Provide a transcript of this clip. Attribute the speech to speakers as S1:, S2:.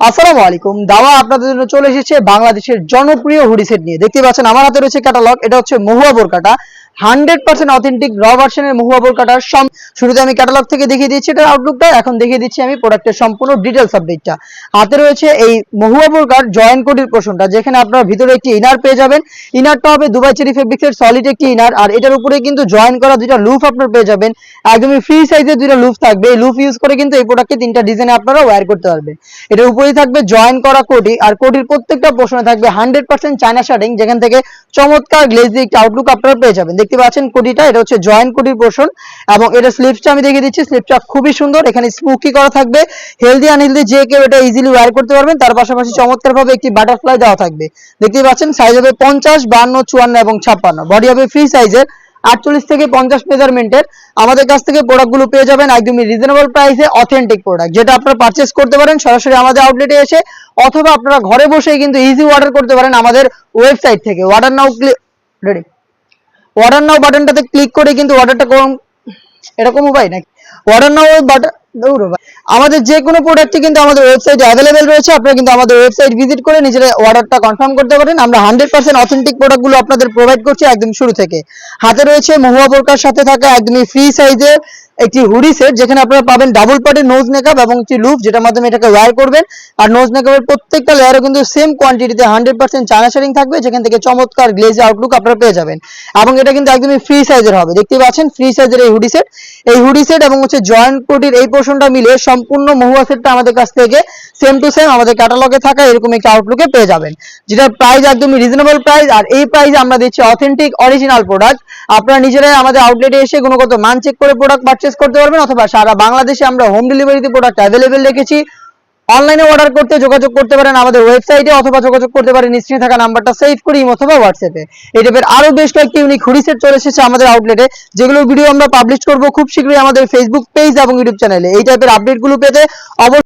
S1: আসসালামু আলাইকুম। দাওয়া আপনাদের জন্য চলে এসেছে বাংলাদেশের জনপ্রিয় হুডি সেট নিয়ে। দেখতে পাচ্ছেন আমার হাতে রয়েছে ক্যাটালগ। এটা হচ্ছে মহুয়া বোরকাটা, 100% অথেন্টিক র ভার্সনের মহুয়া বোরকাটার। শুরুতে আমি ক্যাটালগ থেকে দেখিয়ে দিচ্ছি এটার আউটলুকটা, এখন দেখিয়ে দিচ্ছি আমি প্রোডাক্টের সম্পূর্ণ ডিটেলস আপডেটটা। হাতে রয়েছে এই মহুয়া বোরকার জয়েন্ট কোটির পোর্শনটা, যেখানে আপনারা ভিতরে একটি ইনার পেয়ে যাবেন। ইনারটা হবে দুবাই চেরি ফেব্রিক্সের সলিড একটি ইনার, আর এটার উপরে কিন্তু জয়েন করা দুইটা লুফ আপনারা পেয়ে যাবেন। একদমই ফ্রি সাইজের দুইটা লুফ থাকবে। এই লুফ ইউজ করে কিন্তু এই প্রোডাক্টকে তিনটা ডিজাইনে আপনারা ওয়্যার করতে পারবেন। এটার উপরেই থাকবে জয়েন করা কোটি, আর কোটির প্রত্যেকটা পোর্শনে থাকবে 100% চায়না শার্টিং, যেখান থেকে চমৎকার গ্লেজি একটা আউটলুক আপনারা পেয়ে যাবেন। দেখতে পাচ্ছেন কোটিটা, এটা হচ্ছে জয়েন কোটির পোর্শন, এবং এটা স্লিপসটা আমি দেখিয়ে দিচ্ছি। স্লিপসটা খুবই সুন্দর, এখানে স্মুকি করা থাকবে। হেলদি আনহেলদি যে কেউ এটা ইজিলি ওয়্যার করতে পারবেন। তার পাশাপাশি চমৎকার ভাবে একটি বাটারফ্লাই দেওয়া থাকবে। দেখতে পাচ্ছেন সাইজ হবে 50, 52, 54 এবং 56। বডি হবে ফ্রি সাইজের 48 থেকে 50 মেজারমেন্টের। আমাদের কাছ থেকে প্রোডাক্টগুলো পেয়ে যাবেন একদমই রিজনেবল প্রাইসে, অথেন্টিক প্রোডাক্ট, যেটা আপনারা পারচেজ করতে পারেন সরাসরি আমাদের আউটলেটে এসে, অথবা আপনারা ঘরে বসেই কিন্তু ইজি অর্ডার করতে পারেন আমাদের ওয়েবসাইট থেকে। Order now ready, order now বাটনটাতে ক্লিক করে কিন্তু অর্ডারটা করুন। এরকম ভাই নাকি অর্ডার নাও বাটন দৌড়ো ভাই। আমাদের যে কোনো প্রোডাক্টই কিন্তু আমাদের ওয়েবসাইটে অ্যাভেলেবেল রয়েছে। আপনারা কিন্তু আমাদের ওয়েবসাইট ভিজিট করে নিজেরা অর্ডারটা কনফার্ম করতে পারেন। আমরা 100% অথেন্টিক প্রোডাক্টগুলো আপনাদের প্রোভাইড করছি একদম শুরু থেকে। হাতে রয়েছে মহুয়া বোরকার সাথে থাকা একদমই ফ্রি সাইজের একটি হুডি সেট, যেখানে আপনারা পাবেন ডাবল পার্টের নোজ মেকআপ এবং একটি লুপ, যেটার মাধ্যমে এটাকে ওয়্যার করবেন। আর নোজ মেকআপের প্রত্যেকটা লেয়ারও কিন্তু সেম কোয়ান্টিটিতে 100% চায়না শেডিং থাকবে, যেখান থেকে চমৎকার গ্লেজি আউটলুক আপনারা পেয়ে যাবেন। এবং এটা কিন্তু একদমই ফ্রি সাইজের হবে। দেখতে পাচ্ছেন ফ্রি সাইজের এই হুডি সেট, এই হুডি সেট এবং হচ্ছে জয়েন্ট কোটির এই পোর্শনটা মিলে সম্পূর্ণ মহুয়া সেটটা আমাদের কাছ থেকে সেম টু সেম আমাদের ক্যাটালগে থাকা এরকম একটা আউটলুকে পেয়ে যাবেন, যেটার প্রাইস একদমই রিজনেবল প্রাইস। আর এই প্রাইসে আমরা দিচ্ছি অথেন্টিক অরিজিনাল প্রোডাক্ট। আপনারা নিজেরাই আমাদের আউটলেটে এসে গুণগত মান চেক করে প্রোডাক্ট পারচেজ করতে পারবেন, অথবা সারা বাংলাদেশে আমরা হোম ডেলিভারিতে প্রোডাক্ট অ্যাভেলেবেল রেখেছি। অনলাইনে অর্ডার করতে যোগাযোগ করতে পারেন আমাদের ওয়েবসাইটে, অথবা যোগাযোগ করতে পারেন স্ক্রিনে থাকা নাম্বারটা সেভ করে ইমো অথবা হোয়াটসঅ্যাপে। এই টাইপের আরো বেশ কয়েকটি ইউনিক হুডি সেট চলে এসেছে আমাদের আউটলেটে, যেগুলোর ভিডিও আমরা পাবলিশ করব খুব শীঘ্রই আমাদের ফেসবুক পেজ এবং ইউটিউব চ্যানেলে। এই টাইপের আপডেটগুলো পেতে অবশ্যই